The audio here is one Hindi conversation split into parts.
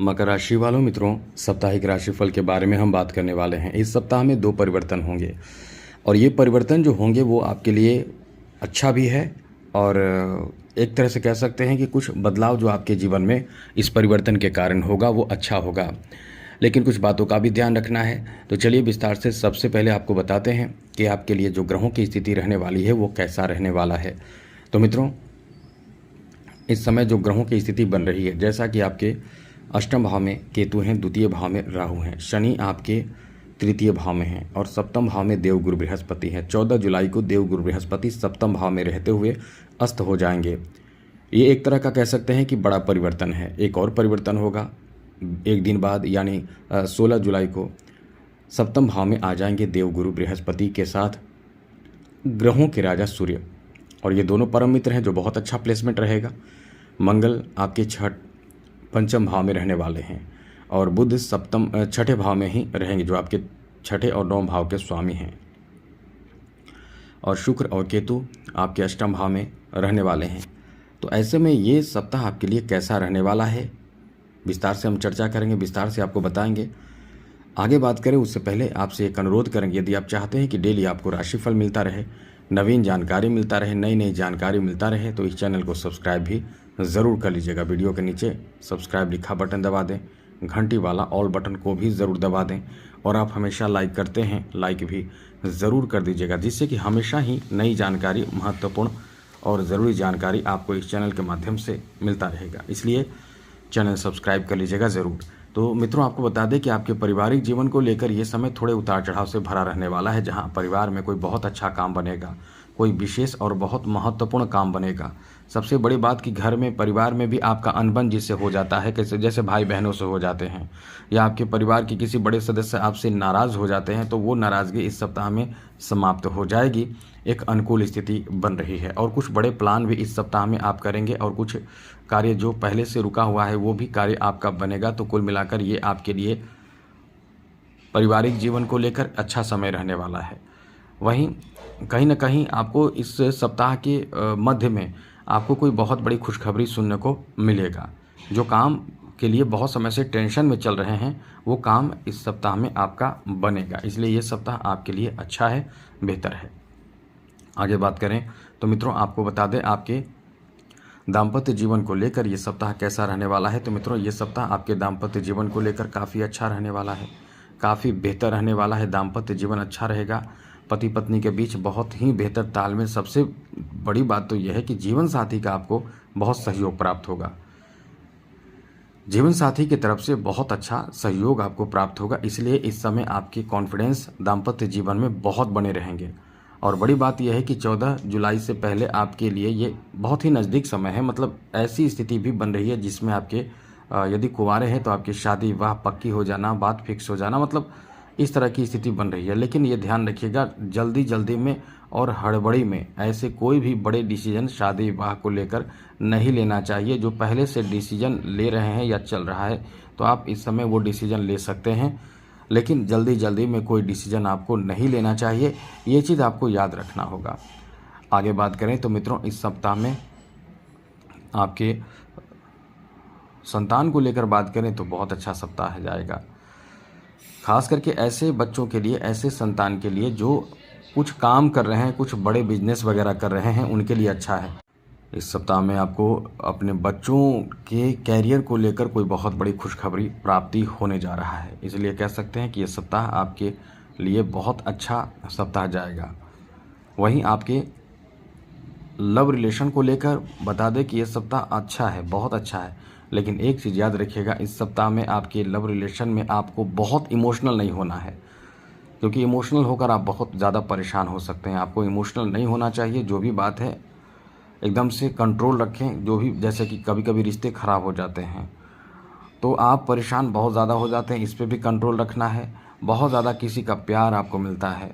मकर राशि वालों मित्रों, साप्ताहिक राशिफल के बारे में हम बात करने वाले हैं। इस सप्ताह में 2 परिवर्तन होंगे और ये परिवर्तन जो होंगे वो आपके लिए अच्छा भी है और एक तरह से कह सकते हैं कि कुछ बदलाव जो आपके जीवन में इस परिवर्तन के कारण होगा वो अच्छा होगा। लेकिन कुछ बातों का भी ध्यान रखना है। तो चलिए विस्तार से सबसे पहले आपको बताते हैं कि आपके लिए जो ग्रहों की स्थिति रहने वाली है वो कैसा रहने वाला है। तो मित्रों, इस समय जो ग्रहों की स्थिति बन रही है, जैसा कि आपके अष्टम भाव में केतु हैं, द्वितीय भाव में राहु हैं, शनि आपके तृतीय भाव में हैं और सप्तम भाव में देव गुरु बृहस्पति हैं। 14 जुलाई को देव गुरु बृहस्पति सप्तम भाव में रहते हुए अस्त हो जाएंगे। ये एक तरह का कह सकते हैं कि बड़ा परिवर्तन है। एक और परिवर्तन होगा एक दिन बाद, यानी 16 जुलाई को सप्तम भाव में आ जाएंगे देव गुरु बृहस्पति के साथ ग्रहों के राजा सूर्य, और ये दोनों परम मित्र हैं जो बहुत अच्छा प्लेसमेंट रहेगा। मंगल आपके पंचम भाव में रहने वाले हैं और बुध छठे भाव में ही रहेंगे जो आपके छठे और 9 भाव के स्वामी हैं, और शुक्र और केतु आपके अष्टम भाव में रहने वाले हैं। तो ऐसे में ये सप्ताह आपके लिए कैसा रहने वाला है, विस्तार से हम चर्चा करेंगे, विस्तार से आपको बताएंगे। आगे बात करें उससे पहले आपसे एक अनुरोध करेंगे, यदि आप चाहते हैं कि डेली आपको राशिफल मिलता रहे, नवीन जानकारी मिलता रहे, नई नई जानकारी मिलता रहे, तो इस चैनल को सब्सक्राइब भी ज़रूर कर लीजिएगा। वीडियो के नीचे सब्सक्राइब लिखा बटन दबा दें, घंटी वाला ऑल बटन को भी ज़रूर दबा दें, और आप हमेशा लाइक करते हैं, लाइक भी ज़रूर कर दीजिएगा, जिससे कि हमेशा ही नई जानकारी, महत्वपूर्ण और ज़रूरी जानकारी आपको इस चैनल के माध्यम से मिलता रहेगा। इसलिए चैनल सब्सक्राइब कर लीजिएगा ज़रूर। तो मित्रों, आपको बता दें कि आपके पारिवारिक जीवन को लेकर ये समय थोड़े उतार चढ़ाव से भरा रहने वाला है, जहां परिवार में कोई बहुत अच्छा काम बनेगा, कोई विशेष और बहुत महत्वपूर्ण काम बनेगा। सबसे बड़ी बात कि घर में, परिवार में भी आपका अनबन जिससे हो जाता है, कैसे जैसे भाई बहनों से हो जाते हैं, या आपके परिवार के किसी बड़े सदस्य आपसे नाराज़ हो जाते हैं, तो वो नाराज़गी इस सप्ताह में समाप्त हो जाएगी। एक अनुकूल स्थिति बन रही है और कुछ बड़े प्लान भी इस सप्ताह में आप करेंगे, और कुछ कार्य जो पहले से रुका हुआ है वो भी कार्य आपका बनेगा। तो कुल मिलाकर ये आपके लिए पारिवारिक जीवन को लेकर अच्छा समय रहने वाला है। वहीं कहीं ना कहीं आपको इस सप्ताह के मध्य में आपको कोई बहुत बड़ी खुशखबरी सुनने को मिलेगा। जो काम के लिए बहुत समय से टेंशन में चल रहे हैं वो काम इस सप्ताह में आपका बनेगा, इसलिए ये सप्ताह आपके लिए अच्छा है, बेहतर है। आगे बात करें तो मित्रों, आपको बता दें आपके दाम्पत्य जीवन को लेकर ये सप्ताह कैसा रहने वाला है। तो मित्रों, ये सप्ताह आपके दाम्पत्य जीवन को लेकर काफ़ी अच्छा रहने वाला है, काफ़ी बेहतर रहने वाला है। दाम्पत्य जीवन अच्छा रहेगा, पति पत्नी के बीच बहुत ही बेहतर तालमेल। सबसे बड़ी बात तो यह है कि जीवन साथी का आपको बहुत सहयोग प्राप्त होगा, जीवन साथी की तरफ से बहुत अच्छा सहयोग आपको प्राप्त होगा। इसलिए इस समय आपकी कॉन्फिडेंस दाम्पत्य जीवन में बहुत बने रहेंगे। और बड़ी बात यह है कि 14 जुलाई से पहले आपके लिए ये बहुत ही नज़दीक समय है, मतलब ऐसी स्थिति भी बन रही है जिसमें आपके यदि कुंवारे हैं तो आपकी शादी विवाह पक्की हो जाना, बात फिक्स हो जाना, मतलब इस तरह की स्थिति बन रही है। लेकिन ये ध्यान रखिएगा, जल्दी जल्दी में और हड़बड़ी में ऐसे कोई भी बड़े डिसीजन शादी विवाह को लेकर नहीं लेना चाहिए। जो पहले से डिसीजन ले रहे हैं या चल रहा है तो आप इस समय वो डिसीजन ले सकते हैं, लेकिन जल्दी जल्दी में कोई डिसीजन आपको नहीं लेना चाहिए, ये चीज़ आपको याद रखना होगा। आगे बात करें तो मित्रों, इस सप्ताह में आपके संतान को लेकर बात करें तो बहुत अच्छा सप्ताह जाएगा, खास करके ऐसे बच्चों के लिए, ऐसे संतान के लिए जो कुछ काम कर रहे हैं, कुछ बड़े बिजनेस वगैरह कर रहे हैं, उनके लिए अच्छा है। इस सप्ताह में आपको अपने बच्चों के कैरियर को लेकर कोई बहुत बड़ी खुशखबरी प्राप्ति होने जा रहा है, इसलिए कह सकते हैं कि ये सप्ताह आपके लिए बहुत अच्छा सप्ताह जाएगा। वहीं आपके लव रिलेशन को लेकर बता दें कि ये सप्ताह अच्छा है, बहुत अच्छा है। लेकिन एक चीज़ याद रखिएगा, इस सप्ताह में आपके लव रिलेशन में आपको बहुत इमोशनल नहीं होना है, क्योंकि इमोशनल होकर आप बहुत ज़्यादा परेशान हो सकते हैं। आपको इमोशनल नहीं होना चाहिए, जो भी बात है एकदम से कंट्रोल रखें। जो भी, जैसे कि कभी कभी रिश्ते ख़राब हो जाते हैं तो आप परेशान बहुत ज़्यादा हो जाते हैं, इस पर भी कंट्रोल रखना है। बहुत ज़्यादा किसी का प्यार आपको मिलता है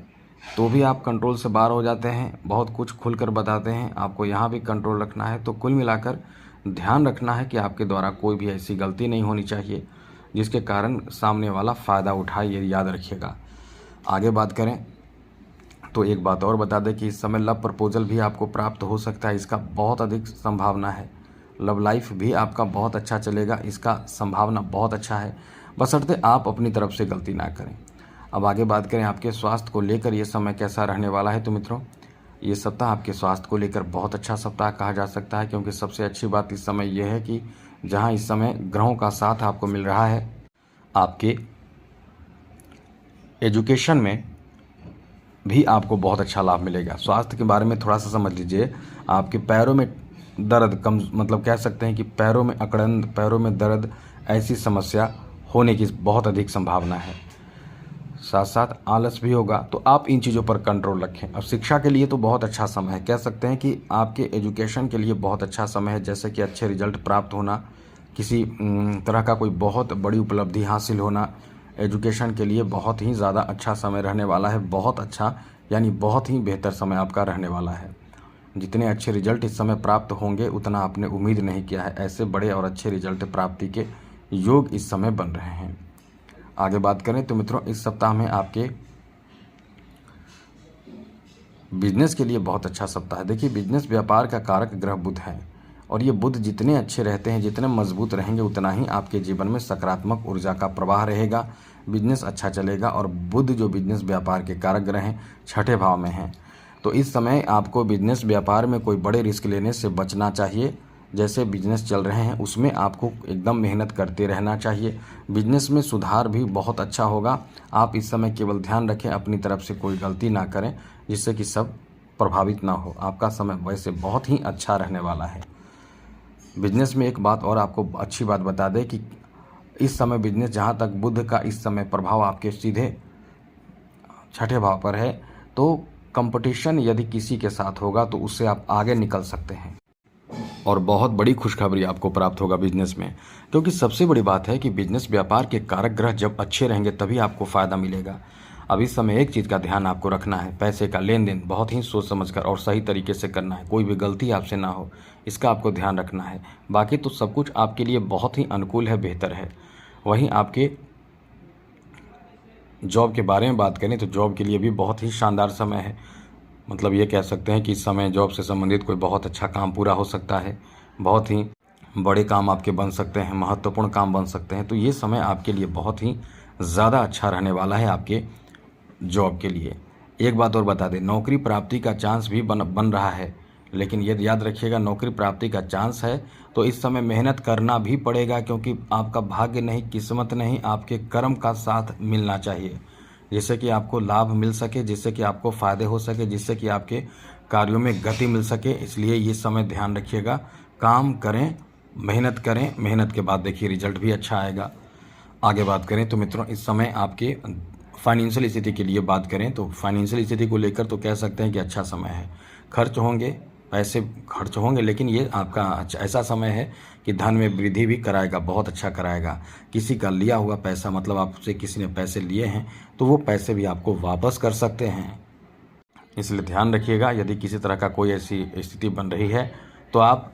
तो भी आप कंट्रोल से बाहर हो जाते हैं, बहुत कुछ खुलकर बताते हैं, आपको यहाँ भी कंट्रोल रखना है। तो कुल मिलाकर ध्यान रखना है कि आपके द्वारा कोई भी ऐसी गलती नहीं होनी चाहिए जिसके कारण सामने वाला फ़ायदा उठाए, ये याद रखिएगा। आगे बात करें तो एक बात और बता दें कि इस समय लव प्रपोजल भी आपको प्राप्त हो सकता है, इसका बहुत अधिक संभावना है। लव लाइफ भी आपका बहुत अच्छा चलेगा, इसका संभावना बहुत अच्छा है, बशर्ते आप अपनी तरफ से गलती ना करें। अब आगे बात करें आपके स्वास्थ्य को लेकर ये समय कैसा रहने वाला है। तो मित्रों, ये सप्ताह आपके स्वास्थ्य को लेकर बहुत अच्छा सप्ताह कहा जा सकता है, क्योंकि सबसे अच्छी बात इस समय यह है कि जहां इस समय ग्रहों का साथ आपको मिल रहा है, आपके एजुकेशन में भी आपको बहुत अच्छा लाभ मिलेगा। स्वास्थ्य के बारे में थोड़ा सा समझ लीजिए। आपके पैरों में दर्द कम, मतलब कह सकते हैं कि पैरों में अकड़न, पैरों में दर्द, ऐसी समस्या होने की बहुत अधिक संभावना है। साथ साथ आलस भी होगा, तो आप इन चीज़ों पर कंट्रोल रखें। अब शिक्षा के लिए तो बहुत अच्छा समय है, कह सकते हैं कि आपके एजुकेशन के लिए बहुत अच्छा समय है, जैसे कि अच्छे रिजल्ट प्राप्त होना, किसी तरह का कोई बहुत बड़ी उपलब्धि हासिल होना, एजुकेशन के लिए बहुत ही ज़्यादा अच्छा समय रहने वाला है। बहुत अच्छा यानी बहुत ही बेहतर समय आपका रहने वाला है। जितने अच्छे रिजल्ट इस समय प्राप्त होंगे उतना आपने उम्मीद नहीं किया है। ऐसे बड़े और अच्छे रिजल्ट प्राप्ति के योग इस समय बन रहे हैं। आगे बात करें तो मित्रों, इस सप्ताह में आपके बिजनेस के लिए बहुत अच्छा सप्ताह है। देखिए, बिजनेस व्यापार का कारक ग्रह बुध है, और ये बुध जितने अच्छे रहते हैं, जितने मजबूत रहेंगे, उतना ही आपके जीवन में सकारात्मक ऊर्जा का प्रवाह रहेगा, बिजनेस अच्छा चलेगा। और बुध जो बिजनेस व्यापार के कारक ग्रह हैं, छठे भाव में हैं, तो इस समय आपको बिजनेस व्यापार में कोई बड़े रिस्क लेने से बचना चाहिए। जैसे बिजनेस चल रहे हैं उसमें आपको एकदम मेहनत करते रहना चाहिए। बिजनेस में सुधार भी बहुत अच्छा होगा। आप इस समय केवल ध्यान रखें अपनी तरफ से कोई गलती ना करें, जिससे कि सब प्रभावित ना हो। आपका समय वैसे बहुत ही अच्छा रहने वाला है। बिजनेस में एक बात और आपको अच्छी बात बता दें कि इस समय बिजनेस, जहाँ तक बुध का इस समय प्रभाव आपके सीधे छठे भाव पर है, तो कंपटीशन यदि किसी के साथ होगा तो उससे आप आगे निकल सकते हैं, और बहुत बड़ी खुशखबरी आपको प्राप्त होगा बिजनेस में। क्योंकि सबसे बड़ी बात है कि बिजनेस व्यापार के कारक ग्रह जब अच्छे रहेंगे तभी आपको फ़ायदा मिलेगा। अब इस समय एक चीज़ का ध्यान आपको रखना है, पैसे का लेन देन बहुत ही सोच समझकर और सही तरीके से करना है, कोई भी गलती आपसे ना हो, इसका आपको ध्यान रखना है। बाकी तो सब कुछ आपके लिए बहुत ही अनुकूल है, बेहतर है। वहीं आपके जॉब के बारे में बात करें तो जॉब के लिए भी बहुत ही शानदार समय है। मतलब ये कह सकते हैं कि इस समय जॉब से संबंधित कोई बहुत अच्छा काम पूरा हो सकता है, बहुत ही बड़े काम आपके बन सकते हैं, महत्वपूर्ण काम बन सकते हैं। तो ये समय आपके लिए बहुत ही ज़्यादा अच्छा रहने वाला है आपके जॉब के लिए। एक बात और बता दें, नौकरी प्राप्ति का चांस भी बन रहा है, लेकिन ये याद रखिएगा, नौकरी प्राप्ति का चांस है तो इस समय मेहनत करना भी पड़ेगा, क्योंकि आपका भाग्य नहीं, किस्मत नहीं, आपके कर्म का साथ मिलना चाहिए, जिससे कि आपको लाभ मिल सके, जिससे कि आपको फ़ायदे हो सके, जिससे कि आपके कार्यों में गति मिल सके। इसलिए ये समय ध्यान रखिएगा, काम करें, मेहनत करें, मेहनत के बाद देखिए रिजल्ट भी अच्छा आएगा। आगे बात करें तो मित्रों, इस समय आपके फाइनेंशियल स्थिति के लिए बात करें तो फाइनेंशियल स्थिति को लेकर तो कह सकते हैं कि अच्छा समय है। खर्च होंगे, पैसे खर्च होंगे, लेकिन ये आपका ऐसा समय है कि धन में वृद्धि भी कराएगा, बहुत अच्छा कराएगा। किसी का लिया हुआ पैसा, मतलब आपसे किसी ने पैसे लिए हैं तो वो पैसे भी आपको वापस कर सकते हैं। इसलिए ध्यान रखिएगा, यदि किसी तरह का कोई ऐसी स्थिति बन रही है तो आप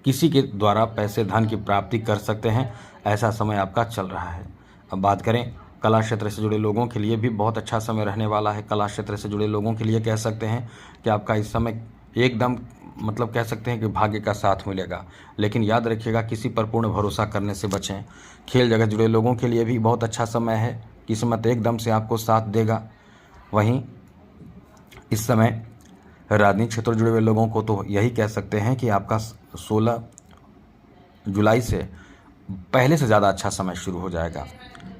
किसी के द्वारा पैसे, धन की प्राप्ति कर सकते हैं। ऐसा समय आपका चल रहा है। अब बात करें कला क्षेत्र से जुड़े लोगों के लिए भी बहुत अच्छा समय रहने वाला है। कला क्षेत्र से जुड़े लोगों के लिए कह सकते हैं कि आपका इस समय एकदम, मतलब कह सकते हैं कि भाग्य का साथ मिलेगा, लेकिन याद रखिएगा किसी पर पूर्ण भरोसा करने से बचें। खेल जगत जुड़े लोगों के लिए भी बहुत अच्छा समय है, किस्मत एकदम से आपको साथ देगा। वहीं इस समय राजनीतिक क्षेत्र जुड़े हुए लोगों को तो यही कह सकते हैं कि आपका 16 जुलाई से पहले से ज़्यादा अच्छा समय शुरू हो जाएगा।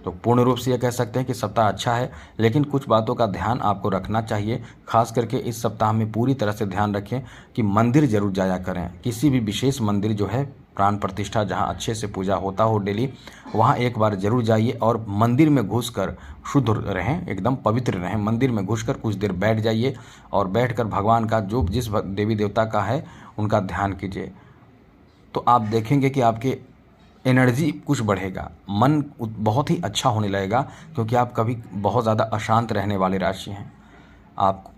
तो पूर्ण रूप से ये कह सकते हैं कि सप्ताह अच्छा है, लेकिन कुछ बातों का ध्यान आपको रखना चाहिए। खास करके इस सप्ताह में पूरी तरह से ध्यान रखें कि मंदिर जरूर जाया करें। किसी भी विशेष मंदिर जो है, प्राण प्रतिष्ठा जहाँ अच्छे से पूजा होता हो डेली, वहाँ एक बार जरूर जाइए और मंदिर में घुसकर शुद्ध रहें, एकदम पवित्र रहें। मंदिर में घुसकर कुछ देर बैठ जाइए और बैठकर भगवान का, जो जिस देवी देवता का है, उनका ध्यान कीजिए। तो आप देखेंगे कि आपके एनर्जी कुछ बढ़ेगा, मन बहुत ही अच्छा होने लगेगा, क्योंकि आप कभी बहुत ज़्यादा अशांत रहने वाले राशि हैं, आप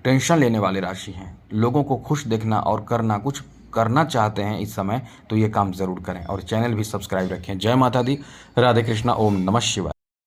टेंशन लेने वाले राशि हैं। लोगों को खुश देखना और करना, कुछ करना चाहते हैं इस समय, तो ये काम ज़रूर करें। और चैनल भी सब्सक्राइब रखें। जय माता दी, राधे कृष्णा, ओम नमः शिवाय।